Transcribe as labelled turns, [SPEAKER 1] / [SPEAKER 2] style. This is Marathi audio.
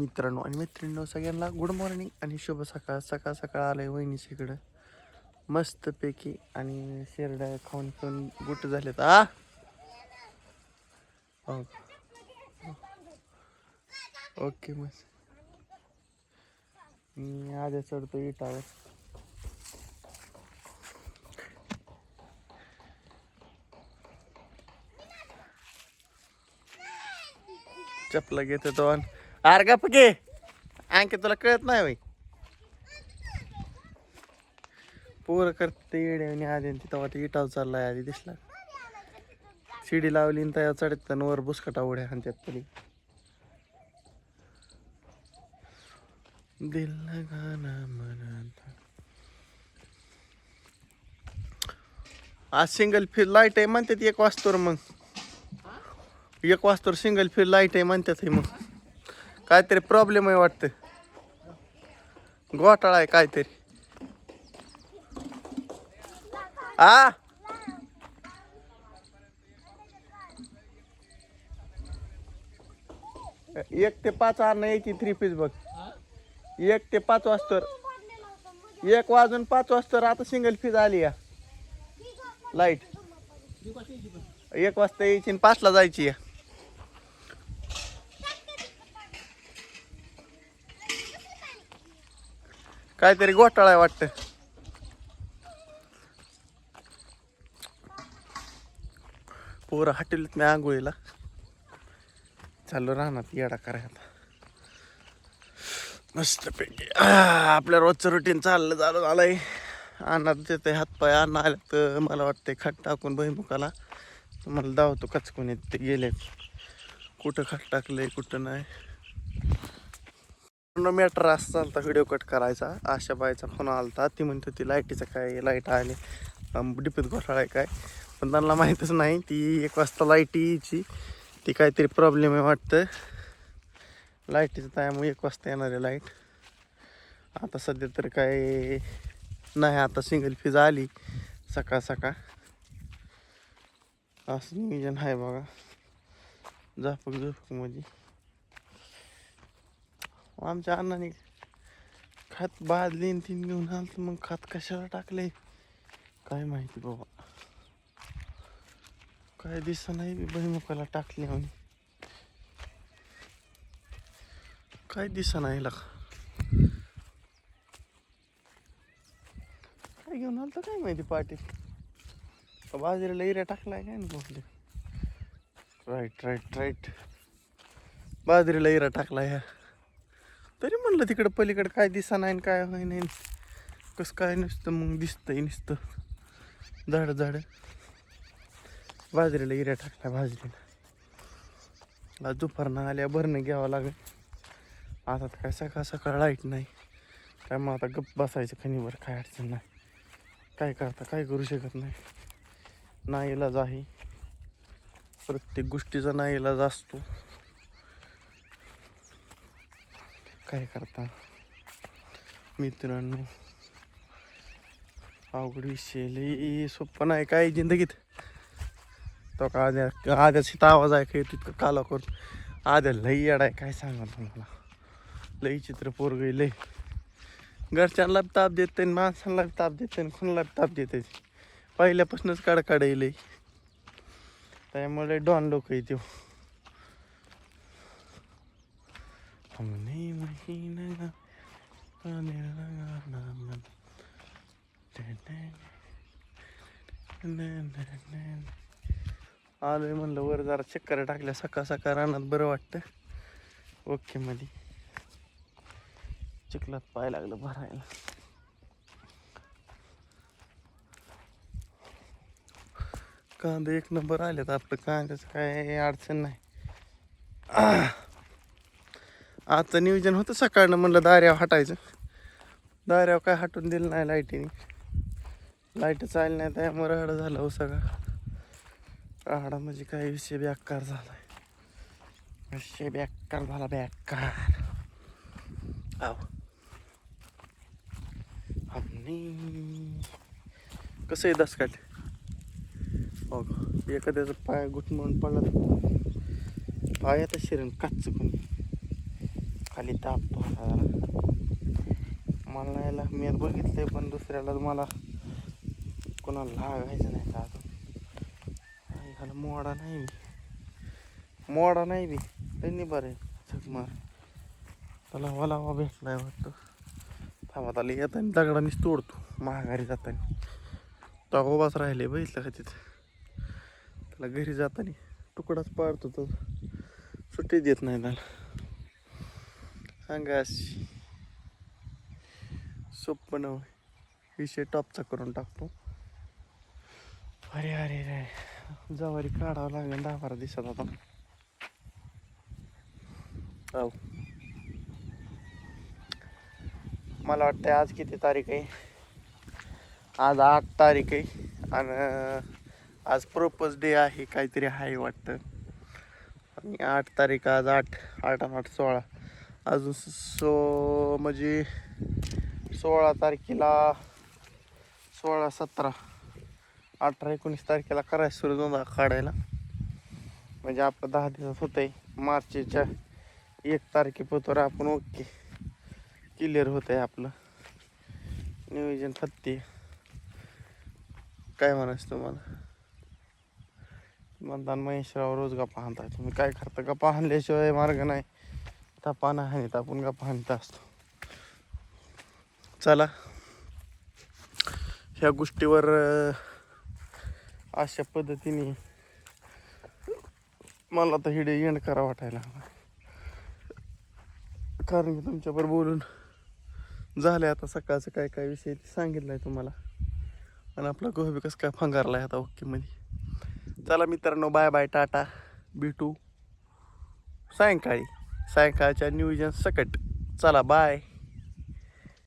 [SPEAKER 1] मित्रांनो आणि मैत्रिणींनो सगळ्यांना गुड मॉर्निंग आणि शुभ सकाळ. सकाळ सकाळ आलंय वहिनीच इकडं मस्तपैकी आणि शेरड्या खाऊन खाऊन गुट झालेत. हो. ओके मस्त. मी आधी चढतो इटावर. चपला घेतो तो आर का पके आणखी तुला कळत नाही बाई. पोरं करते येड्याने आधी तेव्हा ते इटाव चाललाय आधी दिसला. शिडी लावली आणि त्या चढत वर बुसकटा उड्या आणि त्यात तरी दिल लगाना मनात. आज सिंगल फिर लाईट आहे म्हणतात 1 वाजता. मग 1 वाजता सिंगल फिर लाईट आहे म्हणतात. मग काहीतरी प्रॉब्लेम आहे वाटतं. घोटाळा आहे काहीतरी. आ 1 ते 5 आणणं यायची 3 पीस बघ. 1 ते 5 वाजता 1 वाजून 5 वाजता आता सिंगल फीज आली या लाईट. 1 वाजता यायची आणि 5ला जायची या. काहीतरी घोटाळा आहे वाटतं. पोरं हटवलीत मी आंघोळीला चालू राहणार येडा करायला मस्तपैकी. आपल्या रोजचं रुटीन चाललं झालंय. अन्नात देते हातपाय अन्न आलं तर मला वाटते खट टाकून भुईमुखाला मला धावतो कचकून येत ते गेले कुठं खट टाकलंय कुठं नाही. मॅटर असं चालता व्हिडिओ कट करायचा. आशा बाईचा फोन आलता. ती म्हणते ती लाईटीचं काय लाईट आली डिपीत घोटाळा आहे काय. पण त्यांना माहीतच नाही ती 1 वाजता लाईट यायची. ती काहीतरी प्रॉब्लेम आहे वाटतं लाईटीचं. त्यामुळे 1 वाजता येणार आहे लाईट. आता सध्या तर काय नाही. आता सिंगल फीज आली सकाळ सकाळ असं नियोजन आहे बघा. झोपक मध्ये आमच्या अण्णाने खत बादलीन 3 घेऊन आलं तर मग खत कशाला टाकले काय माहिती बाबा. काय दिसत नाही भुईमुखाला टाकले म्हणे. काय दिसत नाही लका. काय घेऊन आलं तर काय माहिती पाटील. बाजरीला इऱ्या टाकलाय काय ना कुठले. राईट बाजरीला इरा टाकलाय ह्या. तरी म्हणलं तिकडं पलीकडं काय दिसा नाही काय होई नाही. कसं काय नुसतं मग दिसतंय नुसतं झाड बाजरीला इऱ्या टाकला. बाजरीला आज दुपारनं आल्या भरणं घ्यावं लागेल. आता तर काय सकाळ सकाळ लाईट नाही त्यामुळे आता गप्प बसायचं खणीवर. काय अडचण नाही. काय करता काय करू शकत नाही. नाईलाज आहे. प्रत्येक गोष्टीचा नाईलाज असतो. काय करता मित्रांनो. अवघड विषय लई सोपं नाही काय जिंदगीत. तो का आद्याचा आवाज आहे तितकं काला करून. आद्या लई येडा आहे काय सांगा तुम्हाला. लई चित्र पोरग लई. घरच्यांना ताप देते माणसांना ताप देते खुणाला ताप देते. पहिल्यापासूनच काढ लई. त्यामुळे डॉन लोक येते. आलोय म्हणलं वर जरा चक्कर टाकल्या सकाळ सकाळ रानात बरं वाटतं. ओके मध्ये चिखलात पाय लागलं भरायला. कांदे 1 नंबर आलेत. आपलं कांद्याचं काय अडचण नाही. आजचं नियोजन होतं सकाळनं म्हणलं दाऱ्यावर हटायचं. दाऱ्यावर काय हटून दिलं नाही लाईटीने. लाईट चालली नाही त्यामुळे राहडं झालं हो सगळं. राहडा म्हणजे काय विषय बेकार झाला. विषय बेकार झाला बेकार. कसं आहे दस काट हो एखाद्याचा पाय घुटमळून पडला पायात शिरण काच कोणी खाली तापतो आता जरा. मला नाही यायला मी बघितलंय पण दुसऱ्याला मला कोणाला लागायचं नाही का अजून. ह्याला मोडा नाही बी त्यांनी बरं झक मार त्याला वलावा भेटलाय वाटतं. थांबा त्याला येताना दगडानेच तोडतो महागारी जाताना. तो उभाच राहिले बघितलं का तिथं. त्याला घरी जाताना तुकडाच पाडतो तो सुट्टी देत नाही त्याला. सांगा अशी सोपं नव विषय टॉपचा करून टाकतो. अरे अरे रे जवारी काढावं लागेल 10-12 दिवसात आता. हो मला वाटतं आज किती तारीख आहे. आज 8 तारीख आहे आणि आज प्रपोज डे आहे काहीतरी आहे वाटतं. आणि 8 तारीख आज 8 8 आणि 8 16 अजून म्हणजे 16 तारखेला 16 17 18 19 तारखेला करायचं सुरू दोन काढायला. म्हणजे आपलं 10 दिवसात होत आहे. मार्चच्या 1 तारखेपर्यंत आपण ओके क्लिअर होत आहे आपलं नियोजन फत्ते. काय म्हणायचं तुम्हाला. मतदान महेशराव रोज गप्पा हाणताय तुम्ही काय करता. गप्पा हाणल्याशिवाय मार्ग नाही. तापा नाही आपण गप्पा हाणता असतो. चला ह्या गोष्टीवर अशा पद्धतीने मला तर हिडे एंड करा वाटायला. कारण की तुमच्याबरोबर बोलून झाले आता. सकाळचं काय काय विषय सांगितलं आहे तुम्हाला. आणि आपला गोह बी कसं काय फंगारला आहे आता ओके मध्ये. चला मित्रांनो बाय बाय टाटा. भेटू सायंकाळच्या नियोजन सकट. चला बाय.